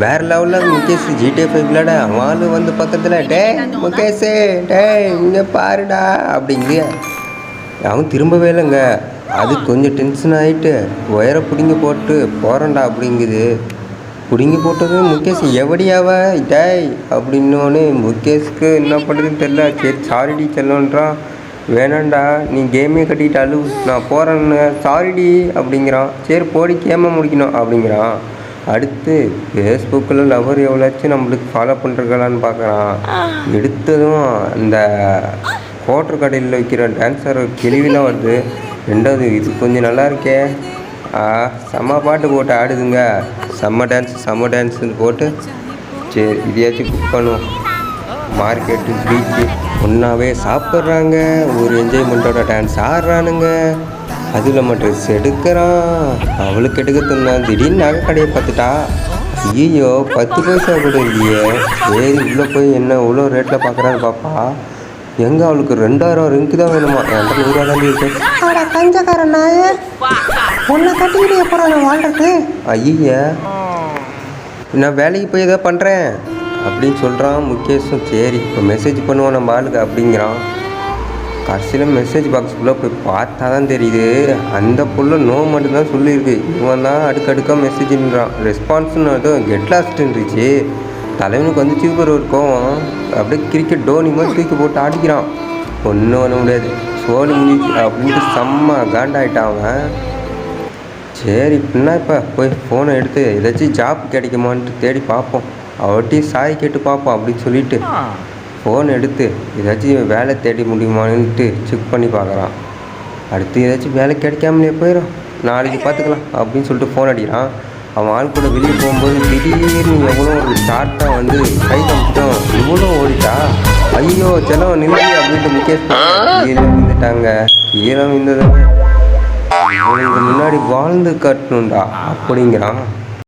வேறு லெவலில் முகேஷ் GTA 5 விளாட அவன் வந்து பக்கத்தில் முகேஷே இங்கே பாருடா அப்படிங்கிறிய அவன் திரும்பவே இல்லைங்க. அது கொஞ்சம் டென்ஷன் ஆகிட்டு ஒயரை பிடுங்கி போட்டு போகிறேன்டா அப்படிங்குது. பிடுங்கி போட்டது முகேஷ் எவடியாவ அப்படின்னோடனே முகேஷ்க்கு என்ன பண்ணுறதுன்னு தெரில. சரி சாரிடி செல்லன்றான். வேணாண்டா நீ கேமே கட்டிட்டாலு நான் போகிறேன்னு சாரிடி அப்படிங்கிறான். சரி போடி கேமை முடிக்கணும் அப்படிங்கிறான். அடுத்து ஃபேஸ்புக்கில் லவர் எவ்வளோச்சும் நம்மளுக்கு ஃபாலோ பண்ணுறங்களான்னு பார்க்குறான். எடுத்ததும் அந்த கோட்டர் கடையில் வைக்கிற டான்ஸர் கேள்விலாம் வருது. ரெண்டாவது இது கொஞ்சம் நல்லா இருக்கே, செம்ம பாட்டு போட்டு ஆடுதுங்க, செம்ம டான்ஸுன்னு போட்டு சரி இதையாச்சும் புக் பண்ணுவோம். மார்க்கெட்டு பீச்சு ஒன்றாவே சாப்பிட்றாங்க, ஒரு என்ஜாய்மெண்ட்டோட டான்ஸ் ஆடுறானுங்க. அதில் மட்டும் ட்ரெஸ் எடுக்கிறான். அவளுக்கு எடுக்கிறதுனா திடீர்னு நகை கடையை பார்த்துட்டா. ஐயோ 10 பைசா கூட இல்லையே. சரி உள்ளே போய் என்ன இவ்வளோ ரேட்டில் பார்க்குறான்னு பார்ப்பா. எங்கே அவளுக்கு 2000 ரிங்க்கு தான் வேணுமா? என்கிட்ட 100 ரூபா தாண்டி இருக்கு. கஞ்சக்காரன் நாய உன்னை கட்டிக்கிட்டு எப்போ நான் வாழ்றது? ஐயா நான் வேலைக்கு போய் எதாவது பண்ணுறேன் அப்படின்னு சொல்கிறான் முகேஷும். சரி இப்போ மெசேஜ் பண்ணுவோம் நம்ம ஆளுக்கு அப்படிங்கிறான். கடைசியில் மெசேஜ் பாக்ஸ்குள்ளே போய் பார்த்தா தான் தெரியுது அந்த புள்ள நோ மட்டும்தான் சொல்லியிருக்கு. இவன் தான் அடுக்கடுக்காக மெசேஜ்ன்றான். ரெஸ்பான்ஸ்னு அதுவும் கெட் லாஸ்ட்டுருந்துச்சு. தலைவனுக்கு வந்து சூப்பர் ஒரு கோவம். அப்படியே கிரிக்கெட் டோனி மாதிரி தூக்கி போட்டு ஆடிக்கிறான். ஒன்றும் பண்ண முடியாது, சோழி முடிச்சு அப்படின்ட்டு செம்ம காண்டாயிட்டான் அவன். சரி இப்படின்னா இப்போ போய் ஃபோனை எடுத்து ஏதாச்சும் ஜாப் கிடைக்குமான்ட்டு தேடி பார்ப்போம், அவர்கிட்டையும் சாய் கேட்டு பார்ப்போம் அப்படின்னு சொல்லிட்டு ஃபோன் எடுத்து ஏதாச்சும் வேலை தேடி முடியுமான்ட்டு செக் பண்ணி பார்க்குறான். அடுத்து ஏதாச்சும் வேலை கிடைக்காமலே போயிடும், நாளைக்கு பார்த்துக்கலாம் அப்படின்னு சொல்லிட்டு ஃபோன் அடிக்கிறான். அவன் ஆள் கூட வெளியே போகும்போது திடீர்னு எவ்வளோ ஒரு ஷார்ட்டாக வந்து கை காமிச்சிட்டோம். இவ்வளோ ஓடிட்டா. ஐயோ செல்லம் நின்று அப்படின்ட்டு முகேஷ் கீழே விழுந்துட்டாங்க. கீழே விழுந்ததுங்க இவனுக்கு முன்னாடி வாழ்ந்து காட்டணும்டா அப்படிங்கிறான்.